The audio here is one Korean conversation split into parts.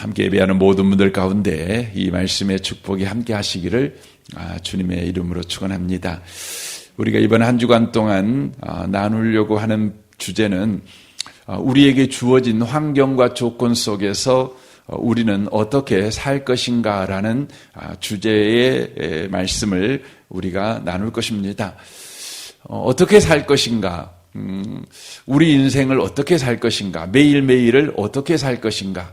함께 예배하는 모든 분들 가운데 이 말씀의 축복이 함께 하시기를 주님의 이름으로 축원합니다. 우리가 이번 한 주간 동안 나누려고 하는 주제는 우리에게 주어진 환경과 조건 속에서 우리는 어떻게 살 것인가라는 주제의 말씀을 우리가 나눌 것입니다. 어떻게 살 것인가? 우리 인생을 어떻게 살 것인가? 매일매일을 어떻게 살 것인가?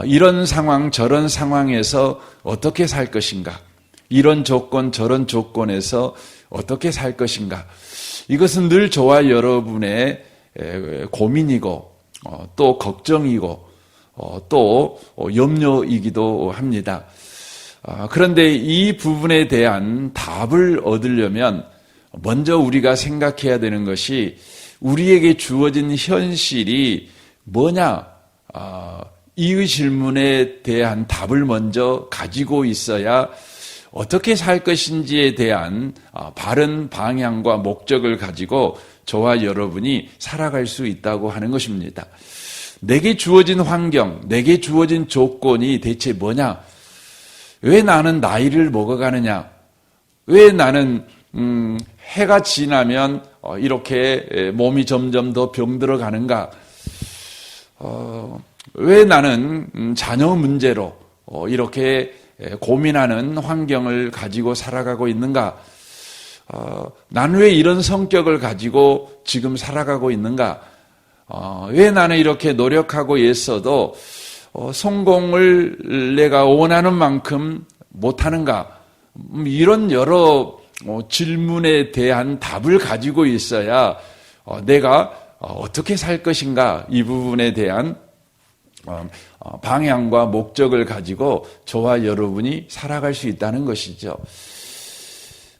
이런 상황 저런 상황에서 어떻게 살 것인가? 이런 조건 저런 조건에서 어떻게 살 것인가? 이것은 늘 저와 여러분의 고민이고 또 걱정이고 또 염려이기도 합니다. 그런데 이 부분에 대한 답을 얻으려면 먼저 우리가 생각해야 되는 것이 우리에게 주어진 현실이 뭐냐? 이 질문에 대한 답을 먼저 가지고 있어야 어떻게 살 것인지에 대한 바른 방향과 목적을 가지고 저와 여러분이 살아갈 수 있다고 하는 것입니다. 내게 주어진 환경, 내게 주어진 조건이 대체 뭐냐? 왜 나는 나이를 먹어가느냐? 왜 나는 해가 지나면 이렇게 몸이 점점 더 병들어 가는가? 왜 나는 자녀 문제로 이렇게 고민하는 환경을 가지고 살아가고 있는가? 나는 왜 이런 성격을 가지고 지금 살아가고 있는가? 왜 나는 이렇게 노력하고 애써도 성공을 내가 원하는 만큼 못하는가? 이런 여러 질문에 대한 답을 가지고 있어야 내가 어떻게 살 것인가? 이 부분에 대한 방향과 목적을 가지고 저와 여러분이 살아갈 수 있다는 것이죠.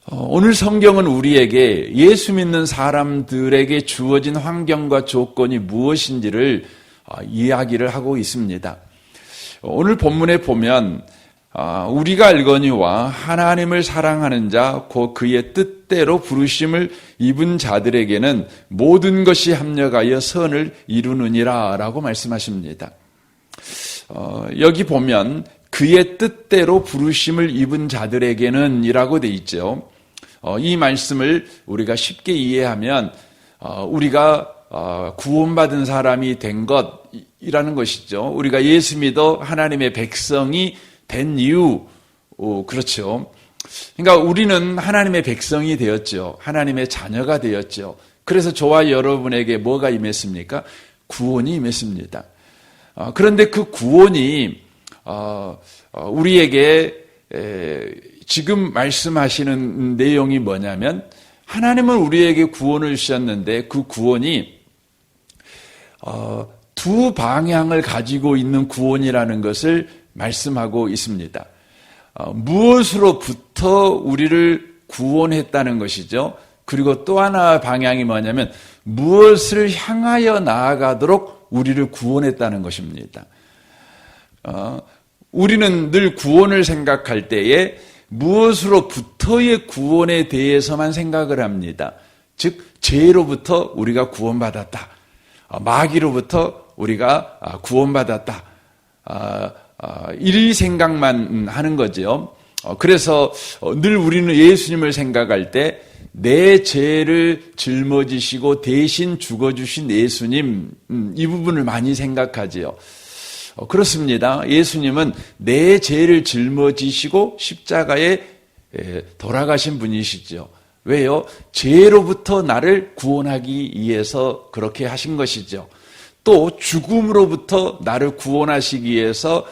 오늘 성경은 우리에게 예수 믿는 사람들에게 주어진 환경과 조건이 무엇인지를 이야기를 하고 있습니다. 오늘 본문에 보면 우리가 알거니와 하나님을 사랑하는 자 곧 그의 뜻대로 부르심을 입은 자들에게는 모든 것이 합력하여 선을 이루느니라 라고 말씀하십니다. 여기 보면 그의 뜻대로 부르심을 입은 자들에게는 이라고 돼 있죠. 이 말씀을 우리가 쉽게 이해하면 우리가 구원받은 사람이 된 것이라는 것이죠. 우리가 예수 믿어 하나님의 백성이 된 이유, 그렇죠. 그러니까 우리는 하나님의 백성이 되었죠. 하나님의 자녀가 되었죠. 그래서 저와 여러분에게 뭐가 임했습니까? 구원이 임했습니다. 그런데 그 구원이 우리에게 지금 말씀하시는 내용이 뭐냐면 하나님은 우리에게 구원을 주셨는데 그 구원이 두 방향을 가지고 있는 구원이라는 것을 말씀하고 있습니다. 무엇으로부터 우리를 구원했다는 것이죠. 그리고 또 하나 방향이 뭐냐면 무엇을 향하여 나아가도록 우리를 구원했다는 것입니다. 우리는 늘 구원을 생각할 때에 무엇으로부터의 구원에 대해서만 생각을 합니다. 즉 죄로부터 우리가 구원받았다. 마귀로부터 우리가 구원받았다. 이 생각만 하는 거죠. 그래서 늘 우리는 예수님을 생각할 때 내 죄를 짊어지시고 대신 죽어주신 예수님, 이 부분을 많이 생각하지요. 그렇습니다. 예수님은 내 죄를 짊어지시고 십자가에 돌아가신 분이시죠. 왜요? 죄로부터 나를 구원하기 위해서 그렇게 하신 것이죠. 또 죽음으로부터 나를 구원하시기 위해서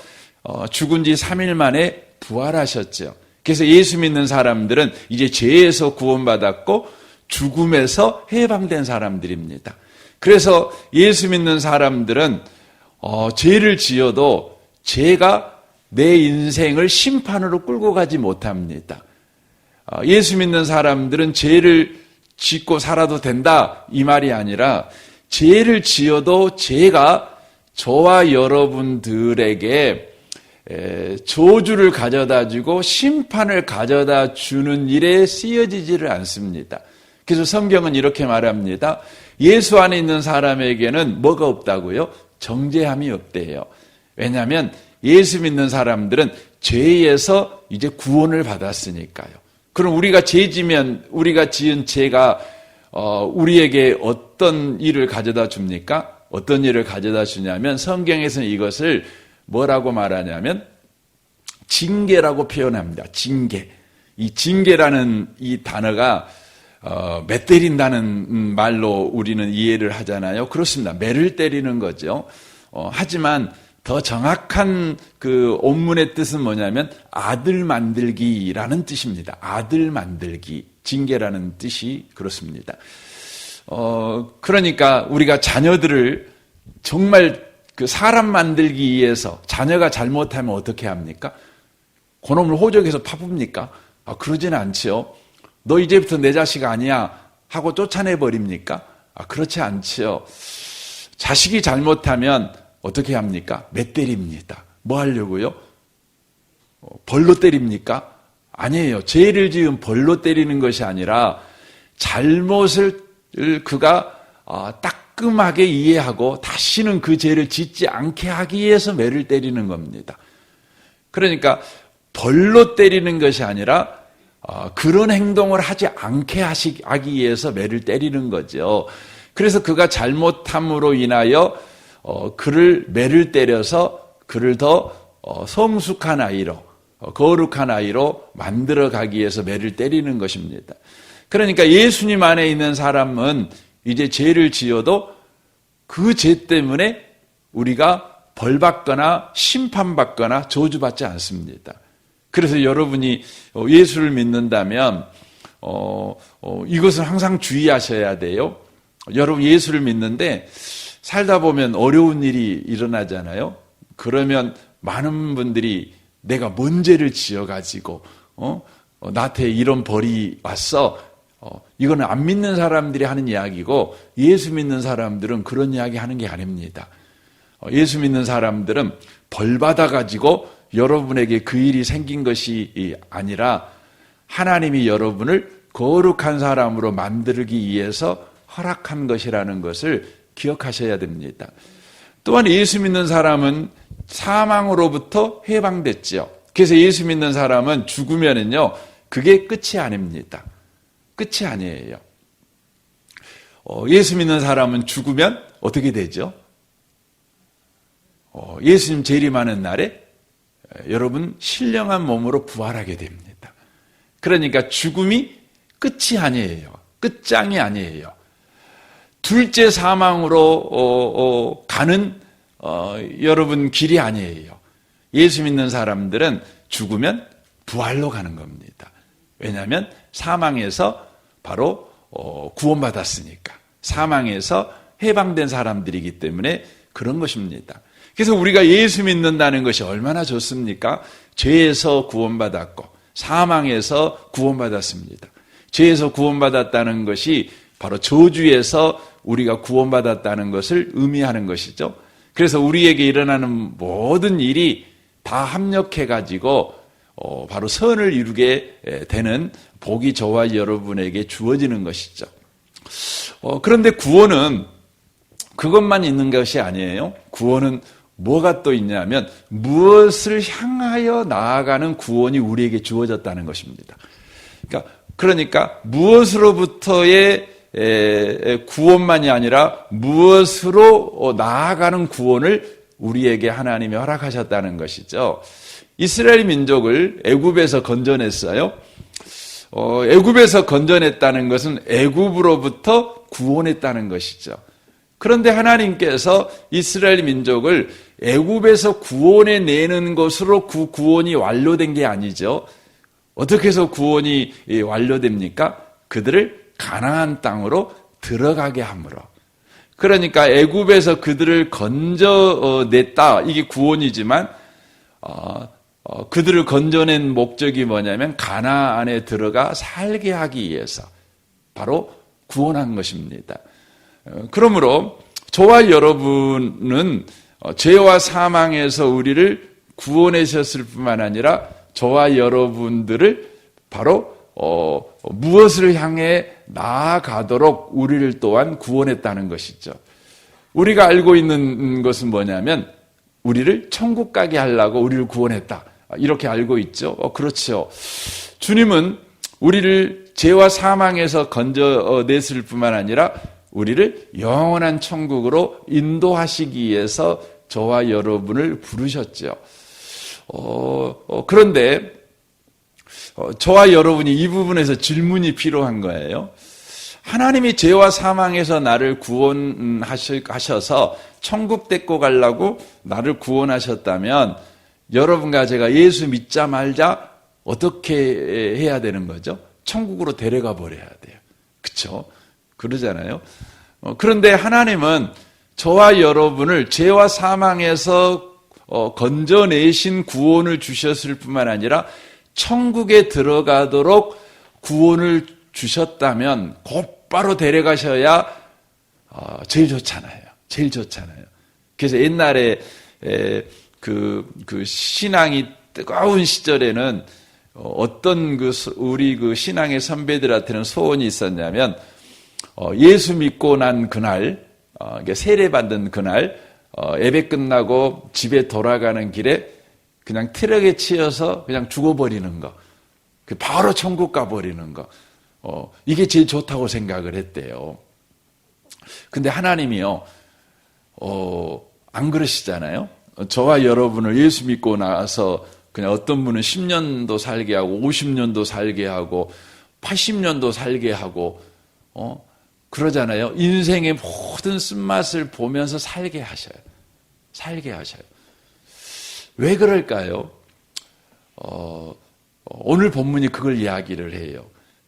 죽은 지 3일 만에 부활하셨죠. 그래서 예수 믿는 사람들은 이제 죄에서 구원받았고 죽음에서 해방된 사람들입니다. 그래서 예수 믿는 사람들은 죄를 지어도 죄가 내 인생을 심판으로 끌고 가지 못합니다. 예수 믿는 사람들은 죄를 짓고 살아도 된다 이 말이 아니라 죄를 지어도 죄가 저와 여러분들에게 저주를 가져다 주고 심판을 가져다 주는 일에 쓰여지지를 않습니다. 그래서 성경은 이렇게 말합니다. 예수 안에 있는 사람에게는 뭐가 없다고요? 정죄함이 없대요. 왜냐하면 예수 믿는 사람들은 죄에서 이제 구원을 받았으니까요. 그럼 우리가 죄지면 우리가 지은 죄가 우리에게 어떤 일을 가져다 줍니까? 어떤 일을 가져다 주냐면 성경에서는 이것을 뭐라고 말하냐면 징계라고 표현합니다. 징계. 이 징계라는 이 단어가 매 때린다는 말로 우리는 이해를 하잖아요. 그렇습니다. 매를 때리는 거죠. 하지만 더 정확한 그 원문의 뜻은 뭐냐면 아들 만들기라는 뜻입니다. 아들 만들기. 징계라는 뜻이 그렇습니다. 그러니까 우리가 자녀들을 정말 그 사람 만들기 위해서 자녀가 잘못하면 어떻게 합니까? 그놈을 호적에서 파봅니까? 그러지는 않지요. 너 이제부터 내 자식 아니야 하고 쫓아내버립니까? 그렇지 않지요. 자식이 잘못하면 어떻게 합니까? 매 때립니다. 뭐 하려고요? 벌로 때립니까? 아니에요. 죄를 지은 벌로 때리는 것이 아니라 잘못을 그가 따끔하게 이해하고 다시는 그 죄를 짓지 않게 하기 위해서 매를 때리는 겁니다. 그러니까 벌로 때리는 것이 아니라 그런 행동을 하지 않게 하기 위해서 매를 때리는 거죠. 그래서 그가 잘못함으로 인하여 그를 매를 때려서 그를 더 성숙한 아이로 거룩한 아이로 만들어가기 위해서 매를 때리는 것입니다. 그러니까 예수님 안에 있는 사람은 이제 죄를 지어도 그 죄 때문에 우리가 벌받거나 심판받거나 저주받지 않습니다. 그래서 여러분이 예수를 믿는다면 이것을 항상 주의하셔야 돼요. 여러분 예수를 믿는데 살다 보면 어려운 일이 일어나잖아요. 그러면 많은 분들이 내가 뭔 죄를 지어가지고 나한테 이런 벌이 왔어. 이거는 안 믿는 사람들이 하는 이야기고 예수 믿는 사람들은 그런 이야기 하는 게 아닙니다. 예수 믿는 사람들은 벌 받아가지고 여러분에게 그 일이 생긴 것이 아니라 하나님이 여러분을 거룩한 사람으로 만들기 위해서 허락한 것이라는 것을 기억하셔야 됩니다. 또한 예수 믿는 사람은 사망으로부터 해방됐죠. 그래서 예수 믿는 사람은 죽으면은요, 그게 끝이 아닙니다. 끝이 아니에요. 예수 믿는 사람은 죽으면 어떻게 되죠? 예수님 재림하는 날에 여러분 신령한 몸으로 부활하게 됩니다. 그러니까 죽음이 끝이 아니에요. 끝장이 아니에요. 둘째 사망으로 가는 여러분 길이 아니에요. 예수 믿는 사람들은 죽으면 부활로 가는 겁니다. 왜냐하면 사망에서 바로 구원받았으니까. 사망에서 해방된 사람들이기 때문에 그런 것입니다. 그래서 우리가 예수 믿는다는 것이 얼마나 좋습니까? 죄에서 구원받았고 사망에서 구원받았습니다. 죄에서 구원받았다는 것이 바로 저주에서 우리가 구원받았다는 것을 의미하는 것이죠. 그래서 우리에게 일어나는 모든 일이 다 합력해가지고 바로 선을 이루게 되는 복이 저와 여러분에게 주어지는 것이죠. 그런데 구원은 그것만 있는 것이 아니에요. 구원은 뭐가 또 있냐면 무엇을 향하여 나아가는 구원이 우리에게 주어졌다는 것입니다. 그러니까 무엇으로부터의 구원만이 아니라 무엇으로 나아가는 구원을 우리에게 하나님이 허락하셨다는 것이죠. 이스라엘 민족을 애굽에서 건져냈어요. 애굽에서 건져냈다는 것은 애굽으로부터 구원했다는 것이죠. 그런데 하나님께서 이스라엘 민족을 애굽에서 구원해내는 것으로 그 구원이 완료된 게 아니죠. 어떻게 해서 구원이 완료됩니까? 그들을 가나안 땅으로 들어가게 함으로. 그러니까 애굽에서 그들을 건져냈다. 이게 구원이지만 그들을 건져낸 목적이 뭐냐면 가나안에 들어가 살게 하기 위해서 바로 구원한 것입니다. 그러므로 저와 여러분은 죄와 사망에서 우리를 구원하셨을 뿐만 아니라 저와 여러분들을 바로 무엇을 향해 나아가도록 우리를 또한 구원했다는 것이죠. 우리가 알고 있는 것은 뭐냐면 우리를 천국 가게 하려고 우리를 구원했다. 이렇게 알고 있죠. 그렇죠. 주님은 우리를 죄와 사망에서 건져냈을 뿐만 아니라 우리를 영원한 천국으로 인도하시기 위해서 저와 여러분을 부르셨죠. 그런데 저와 여러분이 이 부분에서 질문이 필요한 거예요. 하나님이 죄와 사망에서 나를 구원하셔서 천국 데리고 가려고 나를 구원하셨다면 여러분과 제가 예수 믿자 말자 어떻게 해야 되는 거죠? 천국으로 데려가 버려야 돼요. 그렇죠? 그러잖아요. 그런데 하나님은 저와 여러분을 죄와 사망에서 건져내신 구원을 주셨을 뿐만 아니라 천국에 들어가도록 구원을 주셨다면 곧바로 데려가셔야 제일 좋잖아요. 제일 좋잖아요. 그래서 옛날에 그 신앙이 뜨거운 시절에는 어떤 우리 신앙의 선배들한테는 소원이 있었냐면 예수 믿고 난 그날 세례받은 그날 예배 끝나고 집에 돌아가는 길에 그냥 트럭에 치여서 그냥 죽어버리는 거, 바로 천국 가버리는 거, 이게 제일 좋다고 생각을 했대요. 근데 하나님이요, 안 그러시잖아요. 저와 여러분을 예수 믿고 나서 그냥 어떤 분은 10년도 살게 하고 50년도 살게 하고 80년도 살게 하고 그러잖아요. 인생의 모든 쓴맛을 보면서 살게 하셔요. 살게 하셔요. 왜 그럴까요? 오늘 본문이 그걸 이야기를 해요.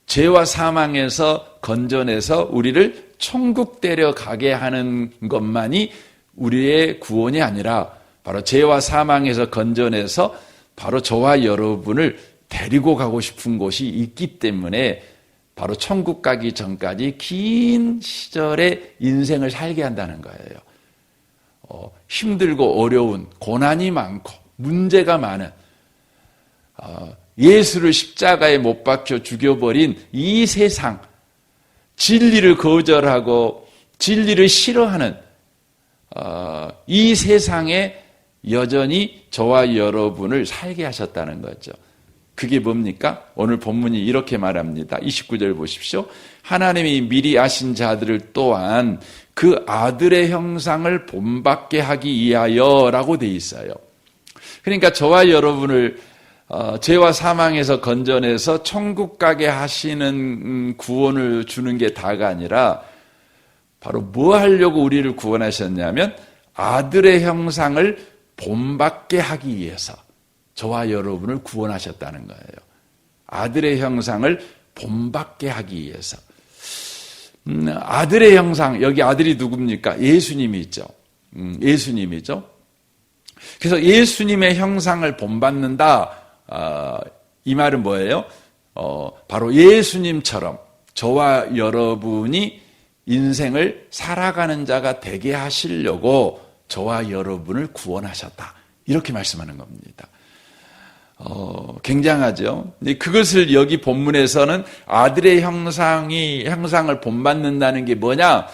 죄와 사망에서 건져내서 우리를 천국 데려가게 하는 것만이 우리의 구원이 아니라 바로 죄와 사망에서 건져내서 바로 저와 여러분을 데리고 가고 싶은 곳이 있기 때문에 바로 천국 가기 전까지 긴 시절의 인생을 살게 한다는 거예요. 힘들고 어려운, 고난이 많고 문제가 많은 예수를 십자가에 못 박혀 죽여버린 이 세상, 진리를 거절하고 진리를 싫어하는 이 세상에 여전히 저와 여러분을 살게 하셨다는 거죠. 그게 뭡니까? 오늘 본문이 이렇게 말합니다. 29절 보십시오. 하나님이 미리 아신 자들을 또한 그 아들의 형상을 본받게 하기 위하여라고 돼 있어요. 그러니까 저와 여러분을 죄와 사망에서 건져내서 천국 가게 하시는 구원을 주는 게 다가 아니라 바로 뭐 하려고 우리를 구원하셨냐면 아들의 형상을 본받게 하기 위해서 저와 여러분을 구원하셨다는 거예요. 아들의 형상을 본받게 하기 위해서. 아들의 형상, 여기 아들이 누굽니까? 예수님이죠. 예수님이죠. 그래서 예수님의 형상을 본받는다. 이 말은 뭐예요? 바로 예수님처럼 저와 여러분이 인생을 살아가는 자가 되게 하시려고 저와 여러분을 구원하셨다. 이렇게 말씀하는 겁니다. 굉장하죠. 그것을 여기 본문에서는 아들의 형상을 본받는다는 게 뭐냐?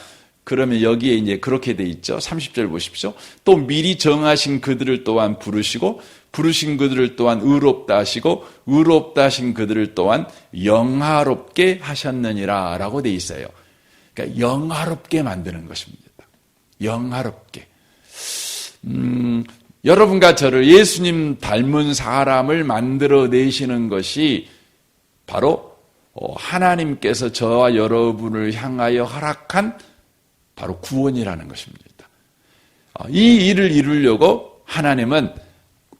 그러면 여기에 이제 그렇게 돼 있죠. 30절 보십시오. 또 미리 정하신 그들을 또한 부르시고 부르신 그들을 또한 의롭다 하시고 의롭다 하신 그들을 또한 영화롭게 하셨느니라 라고 돼 있어요. 그러니까 영화롭게 만드는 것입니다. 영화롭게. 여러분과 저를 예수님 닮은 사람을 만들어내시는 것이 바로 하나님께서 저와 여러분을 향하여 허락한 바로 구원이라는 것입니다. 이 일을 이루려고 하나님은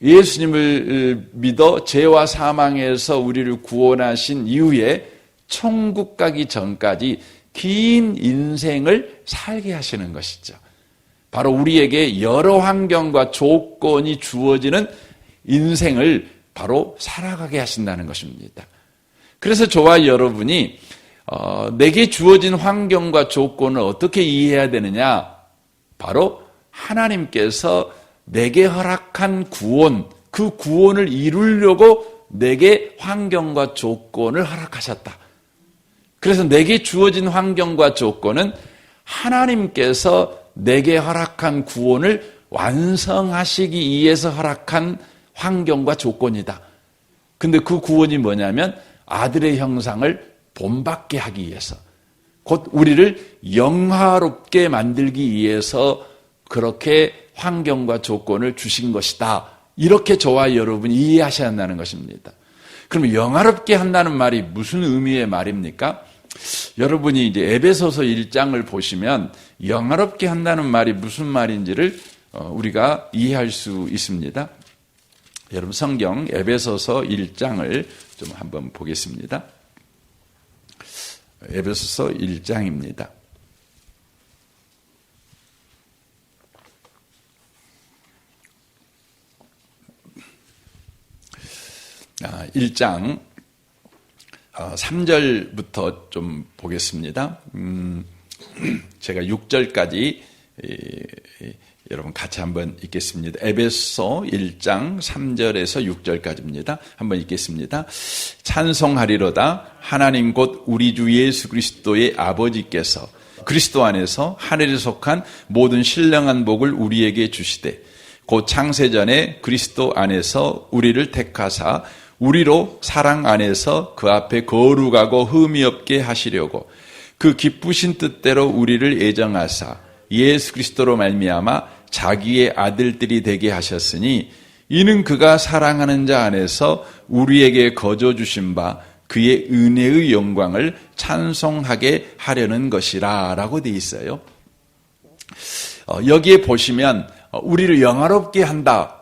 예수님을 믿어 죄와 사망에서 우리를 구원하신 이후에 천국 가기 전까지 긴 인생을 살게 하시는 것이죠. 바로 우리에게 여러 환경과 조건이 주어지는 인생을 바로 살아가게 하신다는 것입니다. 그래서 저와 여러분이 내게 주어진 환경과 조건을 어떻게 이해해야 되느냐? 바로 하나님께서 내게 허락한 구원, 그 구원을 이루려고 내게 환경과 조건을 허락하셨다. 그래서 내게 주어진 환경과 조건은 하나님께서 내게 허락한 구원을 완성하시기 위해서 허락한 환경과 조건이다. 근데 그 구원이 뭐냐면 아들의 형상을 본받게 하기 위해서, 곧 우리를 영화롭게 만들기 위해서 그렇게 환경과 조건을 주신 것이다. 이렇게 저와 여러분이 이해하셔야 한다는 것입니다. 그럼 영화롭게 한다는 말이 무슨 의미의 말입니까? 여러분이 이제 에베소서 1장을 보시면 영화롭게 한다는 말이 무슨 말인지를 우리가 이해할 수 있습니다. 여러분 성경 에베소서 1장을 좀 한번 보겠습니다. 에베소서 1장입니다. 1장 3절부터 좀 보겠습니다. 제가 6절까지 여러분 같이 한번 읽겠습니다. 에베소 1장 3절에서 6절까지입니다. 한번 읽겠습니다. 찬송하리로다 하나님 곧 우리 주 예수 그리스도의 아버지께서 그리스도 안에서 하늘에 속한 모든 신령한 복을 우리에게 주시되 곧 창세전에 그리스도 안에서 우리를 택하사 우리로 사랑 안에서 그 앞에 거룩하고 흠이 없게 하시려고 그 기쁘신 뜻대로 우리를 애정하사 예수 그리스도로 말미암아 자기의 아들들이 되게 하셨으니 이는 그가 사랑하는 자 안에서 우리에게 거저 주신 바 그의 은혜의 영광을 찬송하게 하려는 것이라 라고 되어 있어요. 여기에 보시면 우리를 영화롭게 한다,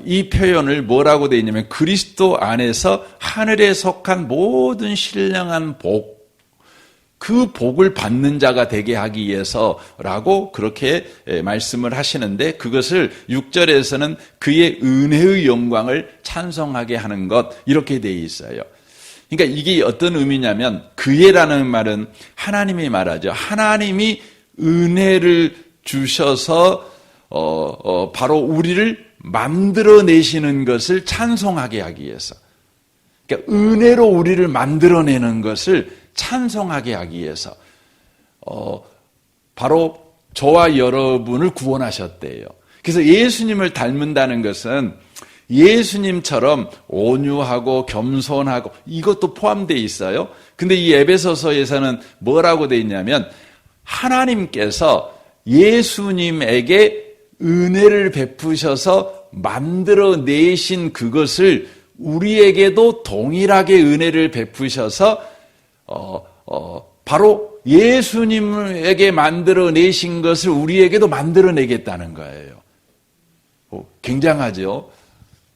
이 표현을 뭐라고 되어 있냐면 그리스도 안에서 하늘에 속한 모든 신령한 복, 그 복을 받는 자가 되게 하기 위해서라고 그렇게 말씀을 하시는데, 그것을 6절에서는 그의 은혜의 영광을 찬송하게 하는 것, 이렇게 되어 있어요. 그러니까 이게 어떤 의미냐면, 그의라는 말은 하나님이 말하죠. 하나님이 은혜를 주셔서 바로 우리를 만들어내시는 것을 찬송하게 하기 위해서, 그러니까 은혜로 우리를 만들어내는 것을 찬송하게 하기 위해서 바로 저와 여러분을 구원하셨대요. 그래서 예수님을 닮는다는 것은 예수님처럼 온유하고 겸손하고 이것도 포함되어 있어요. 근데 이 에베소서에서는 뭐라고 되어 있냐면 하나님께서 예수님에게 은혜를 베푸셔서 만들어내신 그것을 우리에게도 동일하게 은혜를 베푸셔서 바로 예수님에게 만들어내신 것을 우리에게도 만들어내겠다는 거예요. 굉장하죠?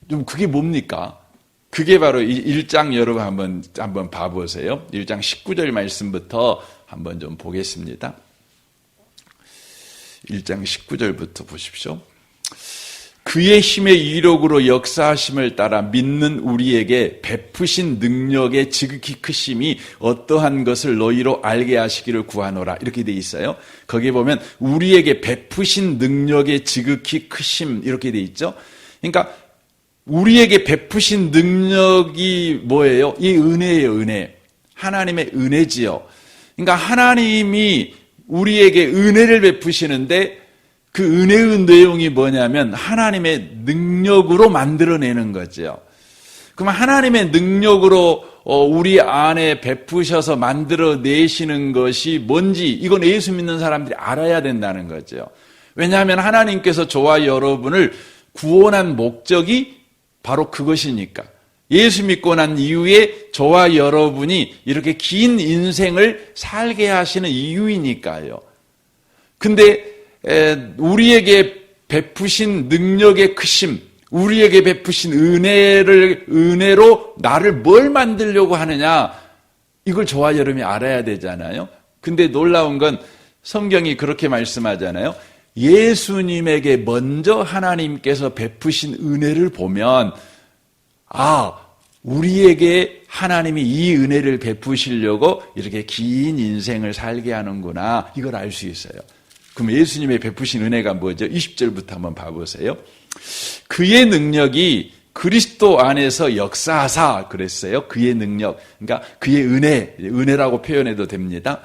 좀 그게 뭡니까? 그게 바로 1장 여러분 한번 봐보세요. 1장 19절 말씀부터 한번 좀 보겠습니다. 1장 19절부터 보십시오. 그의 힘의 이력으로 역사하심을 따라 믿는 우리에게 베푸신 능력의 지극히 크심이 어떠한 것을 너희로 알게 하시기를 구하노라, 이렇게 돼 있어요. 거기에 보면 우리에게 베푸신 능력의 지극히 크심, 이렇게 돼 있죠. 그러니까 우리에게 베푸신 능력이 뭐예요? 이 은혜예요. 은혜. 하나님의 은혜지요. 그러니까 하나님이 우리에게 은혜를 베푸시는데 그 은혜의 내용이 뭐냐면 하나님의 능력으로 만들어내는 거죠. 그럼 하나님의 능력으로 우리 안에 베푸셔서 만들어내시는 것이 뭔지, 이건 예수 믿는 사람들이 알아야 된다는 거죠. 왜냐하면 하나님께서 저와 여러분을 구원한 목적이 바로 그것이니까. 예수 믿고 난 이후에 저와 여러분이 이렇게 긴 인생을 살게 하시는 이유이니까요. 근데 우리에게 베푸신 능력의 크심, 우리에게 베푸신 은혜로 나를 뭘 만들려고 하느냐, 이걸 저와 여러분이 알아야 되잖아요. 근데 놀라운 건 성경이 그렇게 말씀하잖아요. 예수님에게 먼저 하나님께서 베푸신 은혜를 보면 우리에게 하나님이 이 은혜를 베푸시려고 이렇게 긴 인생을 살게 하는구나, 이걸 알 수 있어요. 그럼 예수님의 베푸신 은혜가 뭐죠? 20절부터 한번 봐보세요. 그의 능력이 그리스도 안에서 역사하사 그랬어요. 그의 능력, 그러니까 그의 은혜라고 표현해도 됩니다.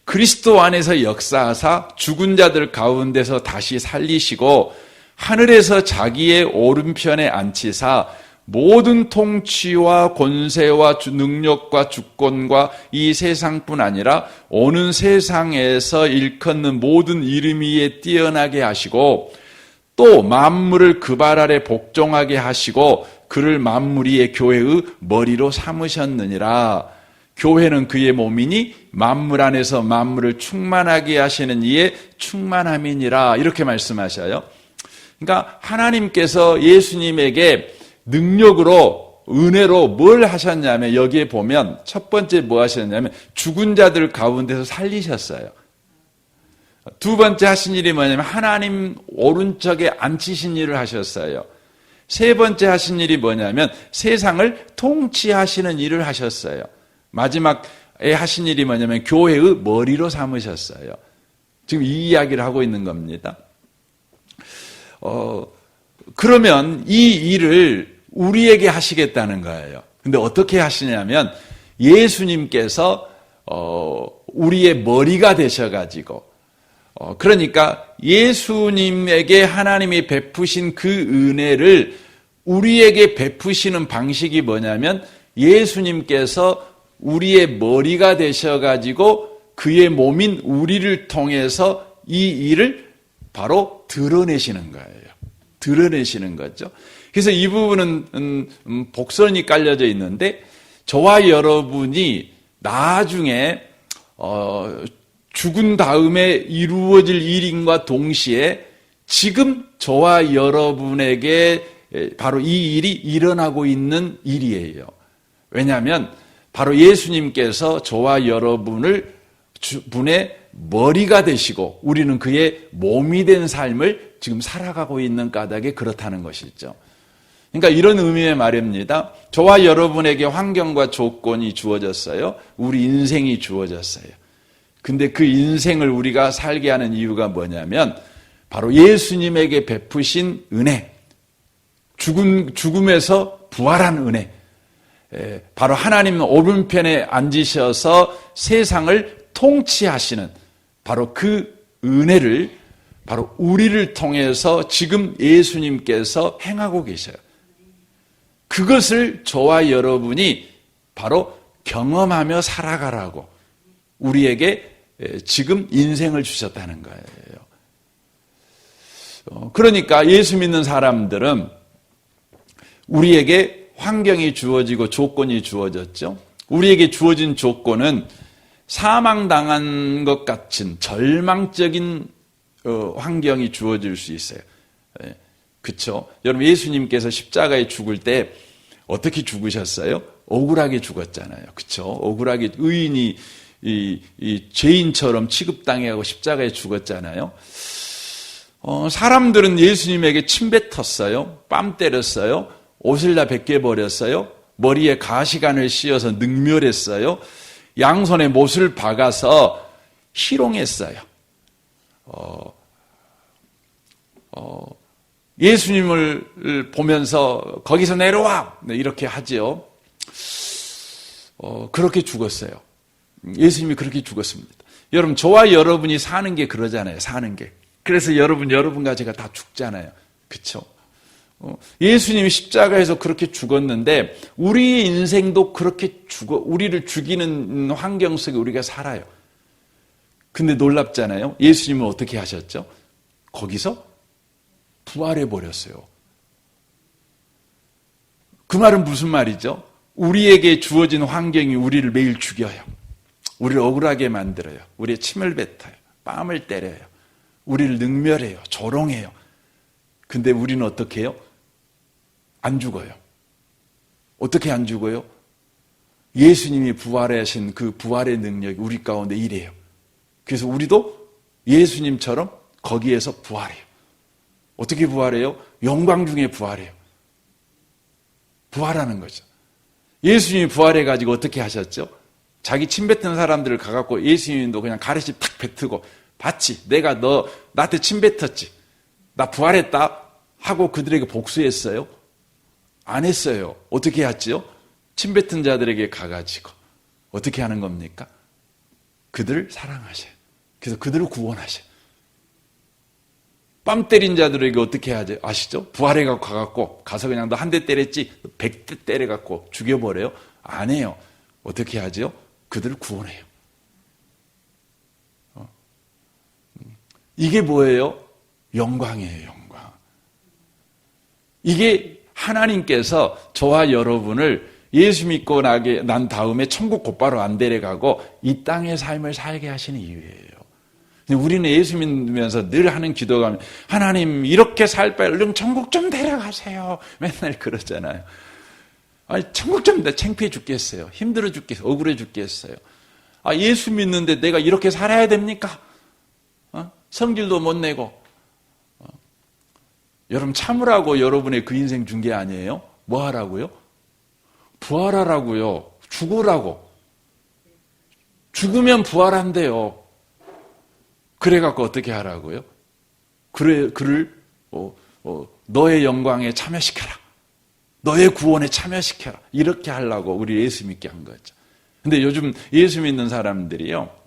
그리스도 안에서 역사하사 죽은 자들 가운데서 다시 살리시고 하늘에서 자기의 오른편에 앉히사 모든 통치와 권세와 능력과 주권과 이 세상뿐 아니라 오는 세상에서 일컫는 모든 이름 위에 뛰어나게 하시고 또 만물을 그 발 아래 복종하게 하시고 그를 만물 위의 교회의 머리로 삼으셨느니라. 교회는 그의 몸이니 만물 안에서 만물을 충만하게 하시는 이의 충만함이니라. 이렇게 말씀하셔요. 그러니까 하나님께서 예수님에게 능력으로 은혜로 뭘 하셨냐면 여기에 보면 첫 번째 뭐 하셨냐면 죽은 자들 가운데서 살리셨어요. 두 번째 하신 일이 뭐냐면 하나님 오른쪽에 앉히신 일을 하셨어요. 세 번째 하신 일이 뭐냐면 세상을 통치하시는 일을 하셨어요. 마지막에 하신 일이 뭐냐면 교회의 머리로 삼으셨어요. 지금 이 이야기를 하고 있는 겁니다. 그러면 이 일을 우리에게 하시겠다는 거예요. 근데 어떻게 하시냐면 예수님께서 우리의 머리가 되셔가지고 그러니까 예수님에게 하나님이 베푸신 그 은혜를 우리에게 베푸시는 방식이 뭐냐면 예수님께서 우리의 머리가 되셔가지고 그의 몸인 우리를 통해서 이 일을 바로 드러내시는 거예요. 드러내시는 거죠. 그래서 이 부분은 복선이 깔려져 있는데 저와 여러분이 나중에 죽은 다음에 이루어질 일인과 동시에 지금 저와 여러분에게 바로 이 일이 일어나고 있는 일이에요. 왜냐하면 바로 예수님께서 저와 여러분의 머리가 되시고 우리는 그의 몸이 된 삶을 지금 살아가고 있는 까닭에 그렇다는 것이죠. 그러니까 이런 의미의 말입니다. 저와 여러분에게 환경과 조건이 주어졌어요. 우리 인생이 주어졌어요. 근데 그 인생을 우리가 살게 하는 이유가 뭐냐면 바로 예수님에게 베푸신 은혜, 죽음에서 부활한 은혜, 바로 하나님 오른편에 앉으셔서 세상을 통치하시는 바로 그 은혜를 바로 우리를 통해서 지금 예수님께서 행하고 계셔요. 그것을 저와 여러분이 바로 경험하며 살아가라고 우리에게 지금 인생을 주셨다는 거예요. 그러니까 예수 믿는 사람들은 우리에게 환경이 주어지고 조건이 주어졌죠. 우리에게 주어진 조건은 사망당한 것 같은 절망적인 환경이 주어질 수 있어요. 그렇죠? 여러분 예수님께서 십자가에 죽을 때 어떻게 죽으셨어요? 억울하게 죽었잖아요. 그렇죠? 억울하게 의인이 이 죄인처럼 취급당하고 십자가에 죽었잖아요. 사람들은 예수님에게 침 뱉었어요. 뺨 때렸어요. 옷을 다 벗겨버렸어요. 머리에 가시관을 씌워서 능멸했어요. 양손에 못을 박아서 희롱했어요. 예수님을 보면서 거기서 내려와! 이렇게 하죠. 그렇게 죽었어요. 예수님이 그렇게 죽었습니다. 여러분, 저와 여러분이 사는 게 그러잖아요. 사는 게. 그래서 여러분과 제가 다 죽잖아요. 그렇죠? 예수님이 십자가에서 그렇게 죽었는데 우리의 인생도 그렇게 우리를 죽이는 환경 속에 우리가 살아요. 근데 놀랍잖아요. 예수님은 어떻게 하셨죠? 거기서 부활해 버렸어요. 그 말은 무슨 말이죠? 우리에게 주어진 환경이 우리를 매일 죽여요. 우리를 억울하게 만들어요. 우리의 침을 뱉어요. 뺨을 때려요. 우리를 능멸해요. 조롱해요. 근데 우리는 어떻게 해요? 안 죽어요. 어떻게 안 죽어요? 예수님이 부활하신 그 부활의 능력이 우리 가운데 일해요. 그래서 우리도 예수님처럼 거기에서 부활해요. 어떻게 부활해요? 영광 중에 부활해요. 부활하는 거죠. 예수님이 부활해가지고 어떻게 하셨죠? 자기 침 뱉은 사람들을 가갖고 예수님도 그냥 가래시 탁 뱉고 봤지? 내가 너 나한테 침 뱉었지? 나 부활했다? 하고 그들에게 복수했어요? 안 했어요. 어떻게 했죠? 침 뱉은 자들에게 가가지고 어떻게 하는 겁니까? 그들을 사랑하셔요. 그래서 그들을 구원하셔요. 뺨 때린 자들에게 어떻게 하죠? 아시죠? 부활해갖고 가서 그냥 너 한 대 때렸지 100대 때려갖고 죽여버려요? 안 해요. 어떻게 하죠? 그들을 구원해요. 이게 뭐예요? 영광이에요, 영광. 이게 하나님께서 저와 여러분을 예수 믿고 난 다음에 천국 곧바로 안 데려가고 이 땅의 삶을 살게 하시는 이유예요. 우리는 예수 믿으면서 늘 하는 기도가 하나님 이렇게 살 바에 얼른 천국 좀 데려가세요. 맨날 그러잖아요. 아니 천국 좀 창피해 죽겠어요. 힘들어 죽겠어요. 억울해 죽겠어요. 아 예수 믿는데 내가 이렇게 살아야 됩니까? 성질도 못 내고. 여러분 참으라고 여러분의 그 인생 준 게 아니에요. 뭐 하라고요? 부활하라고요. 죽으라고. 죽으면 부활한대요. 그래갖고 어떻게 하라고요? 그를 너의 영광에 참여시켜라. 너의 구원에 참여시켜라. 이렇게 하려고 우리 예수 믿게 한 거죠. 근데 요즘 예수 믿는 사람들이요.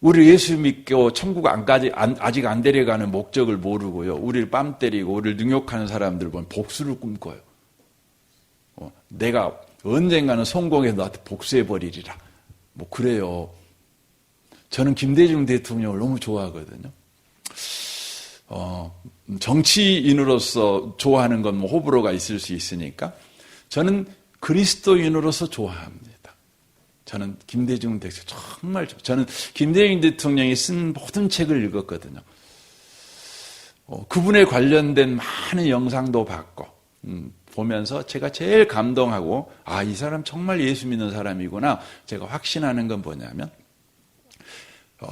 우리 예수 믿고 천국 아직 안 데려가는 목적을 모르고요. 우리를 뺨 때리고 우리를 능욕하는 사람들 보면 복수를 꿈꿔요. 내가 언젠가는 성공해서 너한테 복수해버리리라. 뭐 그래요. 저는 김대중 대통령을 너무 좋아하거든요. 정치인으로서 좋아하는 건 뭐 호불호가 있을 수 있으니까 저는 그리스도인으로서 좋아합니다. 저는 김대중 대통령 정말 저는 김대중 대통령이 쓴 모든 책을 읽었거든요. 그분에 관련된 많은 영상도 봤고 보면서 제가 제일 감동하고 이 사람 정말 예수 믿는 사람이구나 제가 확신하는 건 뭐냐면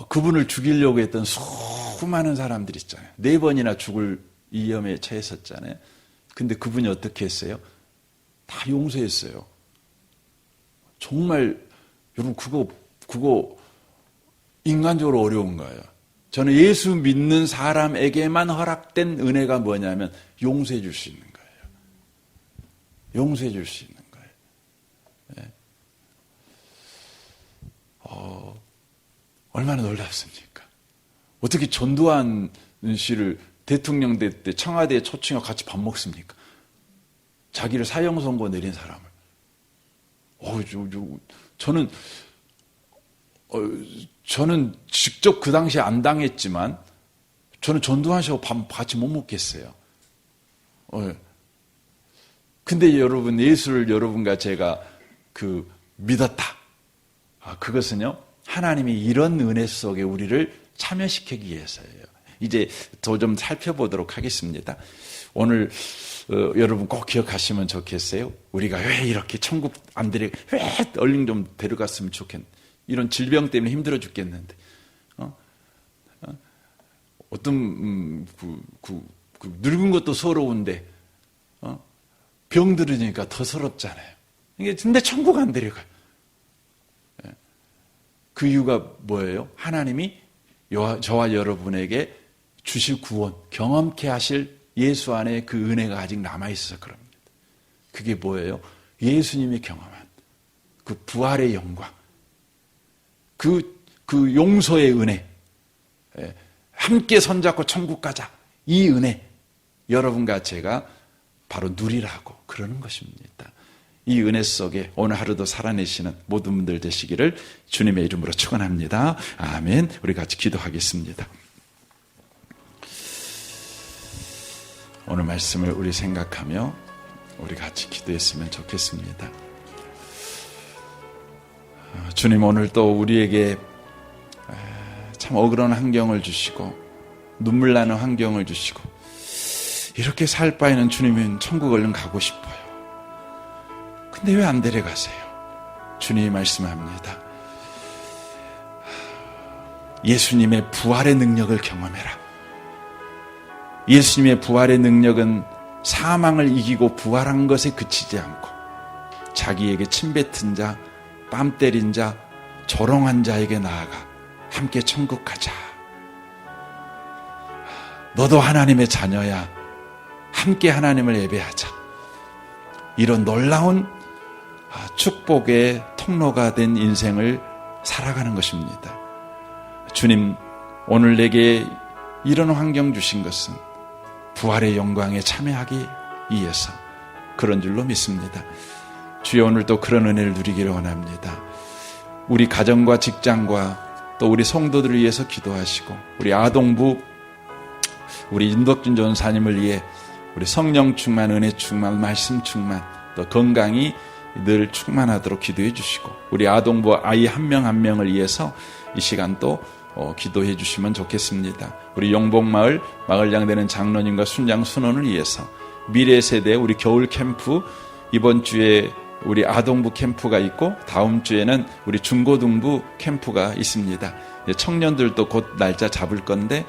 그분을 죽이려고 했던 수많은 사람들 있잖아요. 4번이나 죽을 위험에 처했었잖아요. 근데 그분이 어떻게 했어요? 다 용서했어요. 정말 여러분 그거 인간적으로 어려운 거예요. 저는 예수 믿는 사람에게만 허락된 은혜가 뭐냐면 용서해 줄 수 있는 거예요. 용서해 줄 수 있는 거예요. 네. 얼마나 놀랍습니까? 어떻게 전두환 씨를 대통령 때 청와대에 초청하고 같이 밥 먹습니까? 자기를 사형 선고 내린 사람을. 저는 직접 그 당시에 안 당했지만 저는 전두환 씨하고 밥 같이 못 먹겠어요. 근데 여러분 예수를 여러분과 제가 믿었다. 그것은요. 하나님이 이런 은혜 속에 우리를 참여시키기 위해서예요. 이제 더 좀 살펴보도록 하겠습니다. 오늘 여러분 꼭 기억하시면 좋겠어요. 우리가 왜 이렇게 천국 안 왜 얼른 좀 데려갔으면 좋겠는데 이런 질병 때문에 힘들어 죽겠는데 어떤 늙은 것도 서러운데 병 들으니까 더 서럽잖아요. 이게 근데 천국 안 데려가요. 그 이유가 뭐예요? 하나님이 저와 여러분에게 주실 구원, 경험케 하실 예수 안에 그 은혜가 아직 남아있어서 그럽니다. 그게 뭐예요? 예수님이 경험한 그 부활의 영광, 그 용서의 은혜, 함께 손잡고 천국 가자. 이 은혜, 여러분과 제가 바로 누리라고 그러는 것입니다. 이 은혜 속에 오늘 하루도 살아내시는 모든 분들 되시기를 주님의 이름으로 축원합니다. 아멘. 우리 같이 기도하겠습니다. 오늘 말씀을 우리 생각하며 우리 같이 기도했으면 좋겠습니다. 주님 오늘 또 우리에게 참 억울한 환경을 주시고 눈물 나는 환경을 주시고 이렇게 살 바에는 주님은 천국 얼른 가고 싶어요. 근데 왜 안 데려가세요? 주님이 말씀합니다. 예수님의 부활의 능력을 경험해라. 예수님의 부활의 능력은 사망을 이기고 부활한 것에 그치지 않고 자기에게 침뱉은 자, 뺨 때린 자, 조롱한 자에게 나아가 함께 천국 가자. 너도 하나님의 자녀야. 함께 하나님을 예배하자. 이런 놀라운 축복의 통로가 된 인생을 살아가는 것입니다. 주님, 오늘 내게 이런 환경 주신 것은 부활의 영광에 참여하기 위해서 그런 줄로 믿습니다. 주여, 오늘도 그런 은혜를 누리기를 원합니다. 우리 가정과 직장과 또 우리 성도들을 위해서 기도하시고, 우리 아동부, 우리 윤덕준 전사님을 위해 우리 성령 충만, 은혜 충만, 말씀 충만, 또 건강이 늘 충만하도록 기도해 주시고, 우리 아동부 아이 한 명 한 명을 위해서 이 시간 또 기도해 주시면 좋겠습니다. 우리 영복마을 마을장 되는 장로님과 순장 순원을 위해서 미래 세대 우리 겨울 캠프, 이번 주에 우리 아동부 캠프가 있고 다음 주에는 우리 중고등부 캠프가 있습니다. 청년들도 곧 날짜 잡을 건데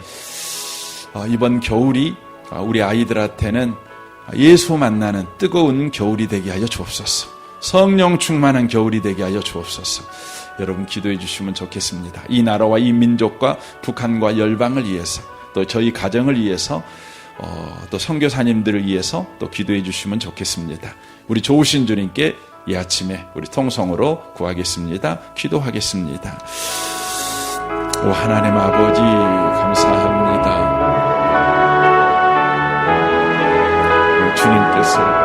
이번 겨울이 우리 아이들한테는 예수 만나는 뜨거운 겨울이 되게 하여 주옵소서. 성령 충만한 겨울이 되게 하여 주옵소서. 여러분 기도해 주시면 좋겠습니다. 이 나라와 이 민족과 북한과 열방을 위해서, 또 저희 가정을 위해서, 또 선교사님들을 위해서 또 기도해 주시면 좋겠습니다. 우리 좋으신 주님께 이 아침에 우리 통성으로 구하겠습니다. 기도하겠습니다. 오 하나님 아버지, 감사합니다. 주님께서